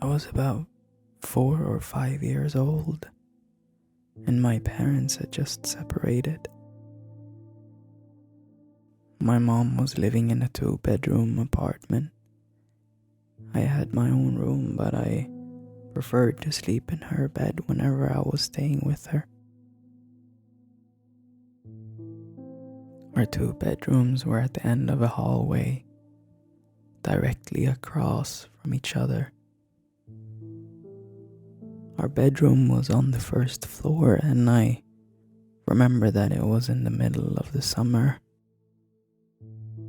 I was about 4 or 5 years old, and my parents had just separated. My mom was living in a 2-bedroom apartment. I had my own room, but I preferred to sleep in her bed whenever I was staying with her. Our 2 bedrooms were at the end of a hallway, directly across from each other. Our bedroom was on the first floor, and I remember that it was in the middle of the summer,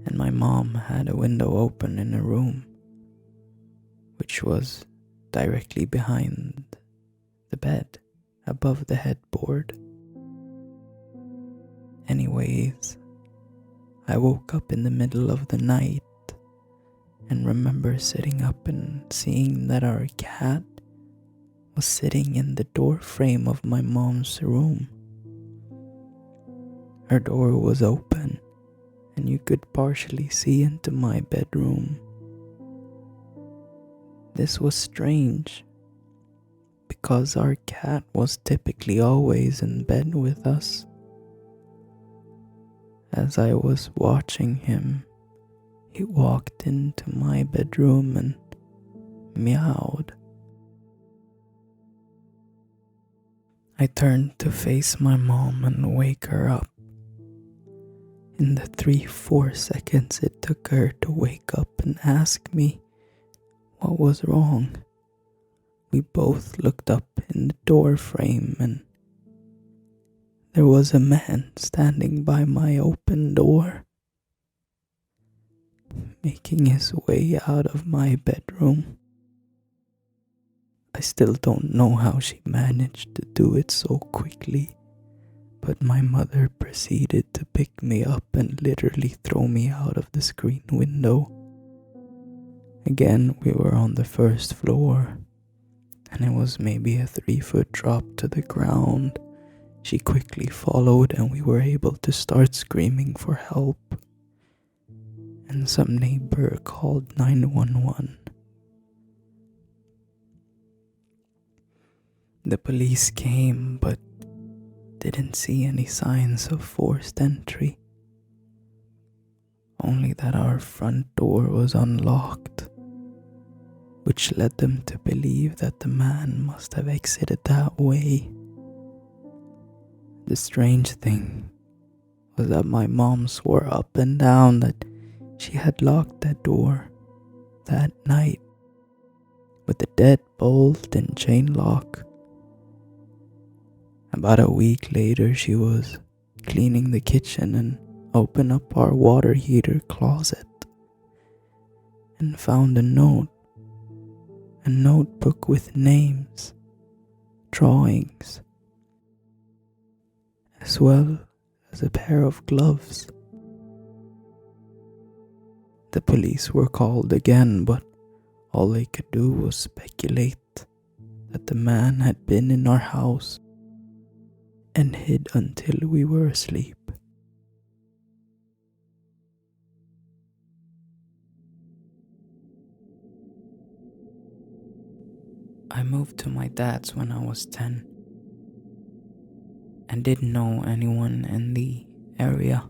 and my mom had a window open in a room, which was directly behind the bed, above the headboard. Anyways, I woke up in the middle of the night and remember sitting up and seeing that our cat was sitting in the door frame of my mom's room. Her door was open, and you could partially see into my bedroom. This was strange, because our cat was typically always in bed with us. As I was watching him, he walked into my bedroom and meowed. I turned to face my mom and wake her up. In the 3-4 seconds it took her to wake up and ask me what was wrong, we both looked up in the door frame, and there was a man standing by my open door, making his way out of my bedroom. I still don't know how she managed to do it so quickly, but my mother proceeded to pick me up and literally throw me out of the screen window. Again, we were on the first floor, and it was maybe a 3-foot drop to the ground. She quickly followed, and we were able to start screaming for help. And some neighbor called 911. The police came, but didn't see any signs of forced entry. Only that our front door was unlocked, which led them to believe that the man must have exited that way. The strange thing was that my mom swore up and down that she had locked that door that night with a deadbolt and chain lock. About a week later, she was cleaning the kitchen and opened up our water heater closet and found a notebook with names, drawings, as well as a pair of gloves. The police were called again, but all they could do was speculate that the man had been in our house and hid until we were asleep. I moved to my dad's when I was 10 and didn't know anyone in the area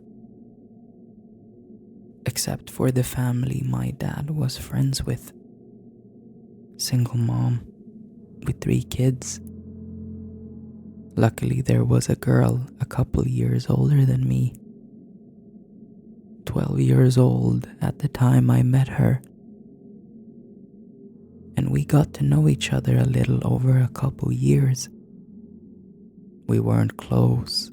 except for the family my dad was friends with. Single mom with 3 kids. Luckily there was a girl a couple years older than me, 12 years old at the time I met her, and we got to know each other a little over a couple years. We weren't close,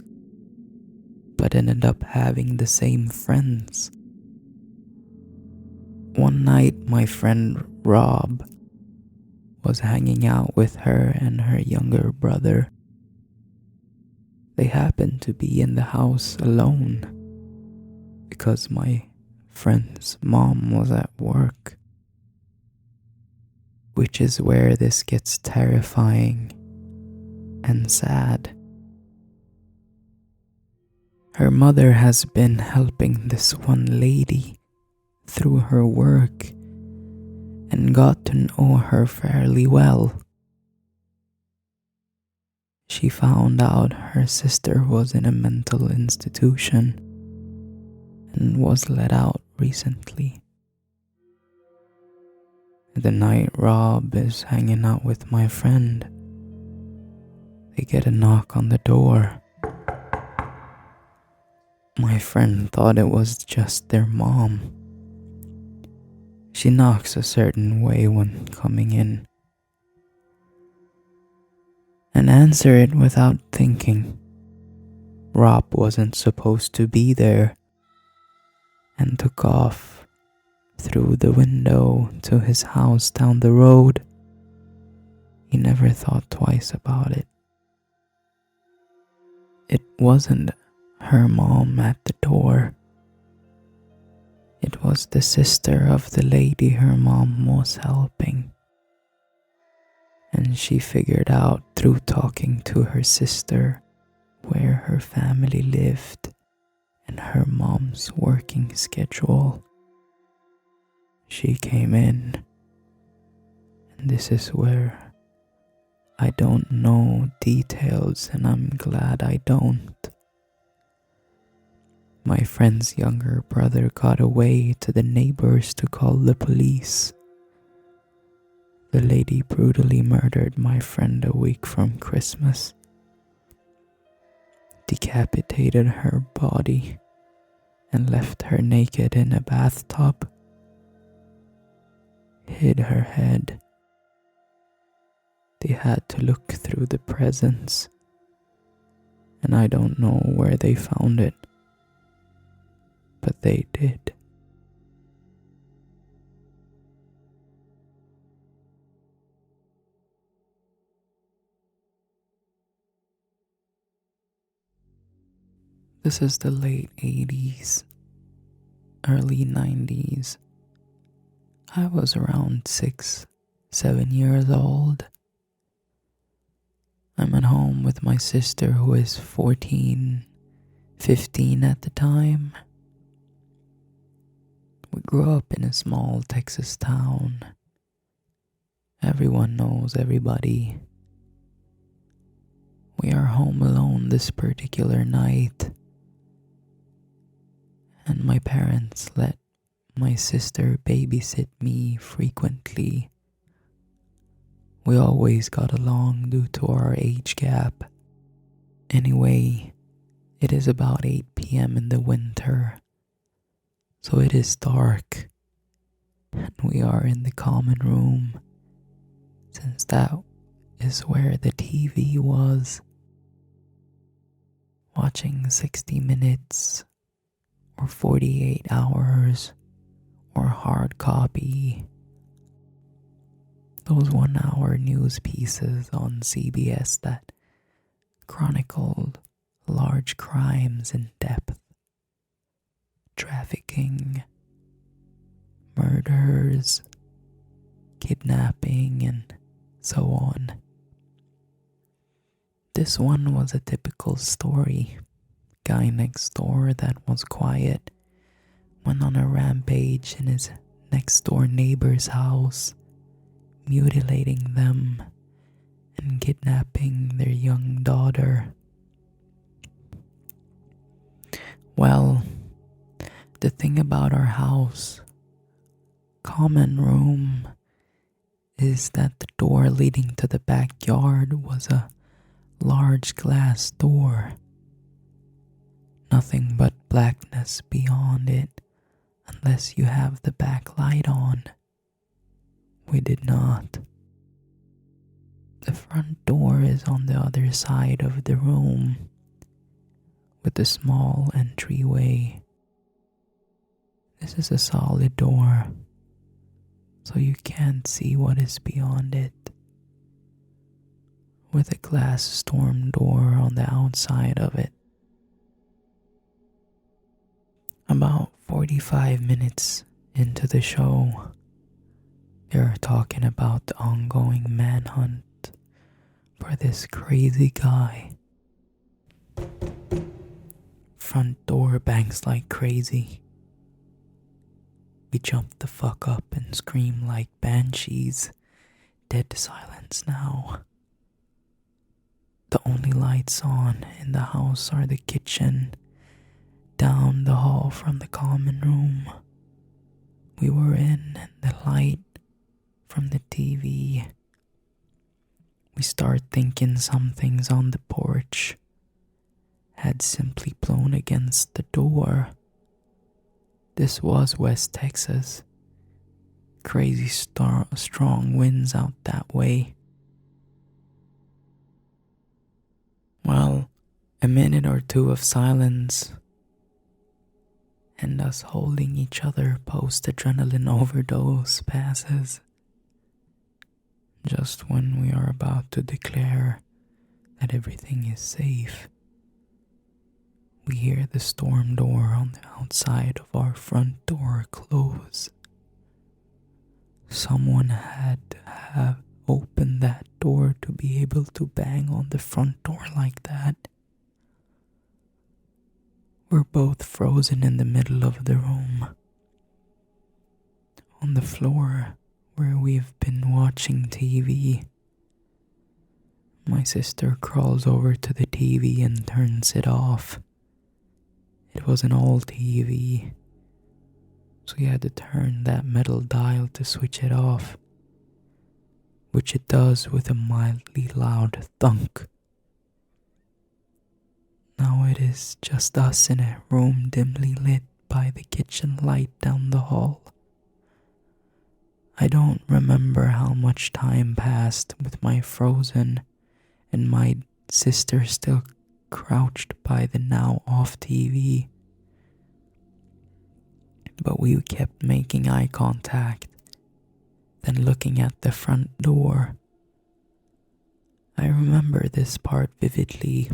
but ended up having the same friends. One night my friend Rob was hanging out with her and her younger brother. They happened to be in the house alone because my friend's mom was at work, which is where this gets terrifying and sad. Her mother has been helping this one lady through her work and got to know her fairly well. She found out her sister was in a mental institution and was let out recently. The night Rob is hanging out with my friend, they get a knock on the door. My friend thought it was just their mom. She knocks a certain way when coming in and answer it without thinking. Rob wasn't supposed to be there and took off through the window to his house down the road. He never thought twice about it. It wasn't her mom at the door. It was the sister of the lady her mom was helping. And she figured out through talking to her sister where her family lived and her mom's working schedule. She came in, and this is where I don't know details, and I'm glad I don't. My friend's younger brother got away to the neighbors to call the police. The lady brutally murdered my friend a week from Christmas, decapitated her body, and left her naked in a bathtub, hid her head. They had to look through the presents, and I don't know where they found it, but they did. This is the late 80s, early 90s. I was around 6, 7 years old. I'm at home with my sister who is 14, 15 at the time. We grew up in a small Texas town. Everyone knows everybody. We are home alone this particular night, and my parents let my sister babysit me frequently. We always got along due to our age gap. Anyway, it is about 8 p.m. in the winter, so it is dark, and we are in the common room, since that is where the TV was, watching 60 Minutes or 48 Hours or hard copy. Those 1-hour news pieces on CBS that chronicled large crimes in depth, trafficking, murders, kidnapping, and so on. This one was a typical story. Guy next door that was quiet went on a rampage in his next door neighbor's house, mutilating them and kidnapping their young daughter. Well, the thing about our house, common room, is that the door leading to the backyard was a large glass door. Nothing but blackness beyond it, unless you have the back light on. We did not. The front door is on the other side of the room, with a small entryway. This is a solid door, so you can't see what is beyond it, with a glass storm door on the outside of it. About 45 minutes into the show, they're talking about the ongoing manhunt for this crazy guy. Front door bangs like crazy. We jumped the fuck up and screamed like banshees. Dead silence now. The only lights on in the house are the kitchen, down the hall from the common room we were in, and the light from the TV. We start thinking something's on the porch had simply blown against the door. This was West Texas. Crazy strong winds out that way. Well, a minute or two of silence and us holding each other post-adrenaline overdose passes. Just when we are about to declare that everything is safe, we hear the storm door on the outside of our front door close. Someone had to have opened that door to be able to bang on the front door like that. We're both frozen in the middle of the room. On the floor where we've been watching TV. My sister crawls over to the TV and turns it off. It was an old TV, so we had to turn that metal dial to switch it off, which it does with a mildly loud thunk. Now it is just us in a room dimly lit by the kitchen light down the hall. I don't remember how much time passed with my frozen and my sister still crouched by the now off TV. But we kept making eye contact, then looking at the front door. I remember this part vividly.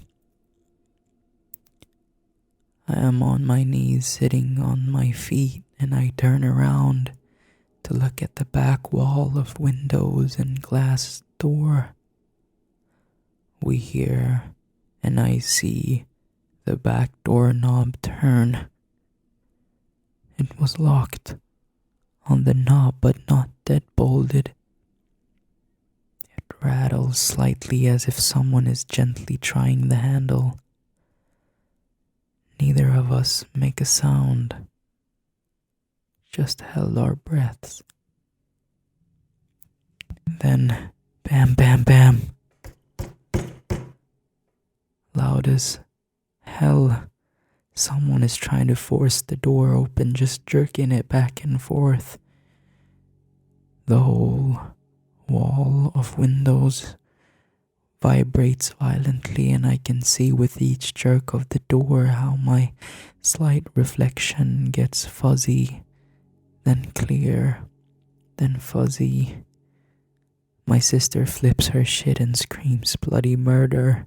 I am on my knees sitting on my feet and I turn around to look at the back wall of windows and glass door. We hear and I see the back door knob turn. It was locked on the knob but not dead-bolted. It rattles slightly as if someone is gently trying the handle. Neither of us make a sound, just held our breaths. Then, bam, bam, bam. Loud as hell. Someone is trying to force the door open, just jerking it back and forth. The whole wall of windows vibrates violently, and I can see with each jerk of the door how my slight reflection gets fuzzy, then clear, then fuzzy. My sister flips her shit and screams bloody murder.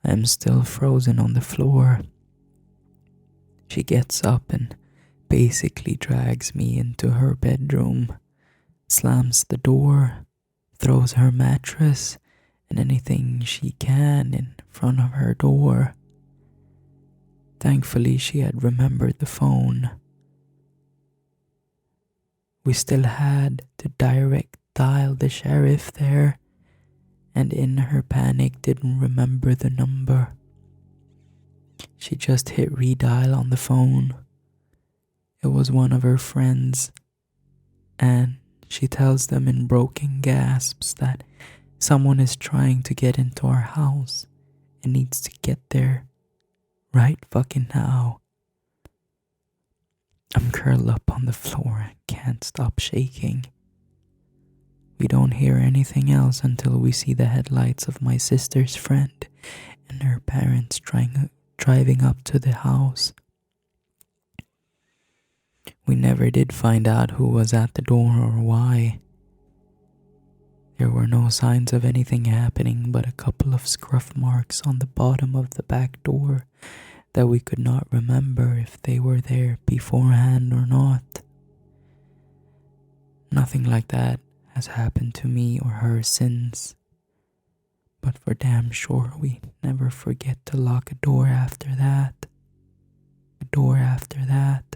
I am still frozen on the floor. She gets up and basically drags me into her bedroom, slams the door, throws her mattress and anything she can in front of her door. Thankfully, she had remembered the phone. We still had to direct dial the sheriff there, and in her panic didn't remember the number. She just hit redial on the phone. It was one of her friends, and she tells them in broken gasps that someone is trying to get into our house and needs to get there right fucking now. I'm curled up on the floor and can't stop shaking. We don't hear anything else until we see the headlights of my sister's friend and her parents driving up to the house. We never did find out who was at the door or why. There were no signs of anything happening but a couple of scruff marks on the bottom of the back door that we could not remember if they were there beforehand or not. Nothing like that has happened to me or her since, but for damn sure we never forget to lock a door after that. A door after that.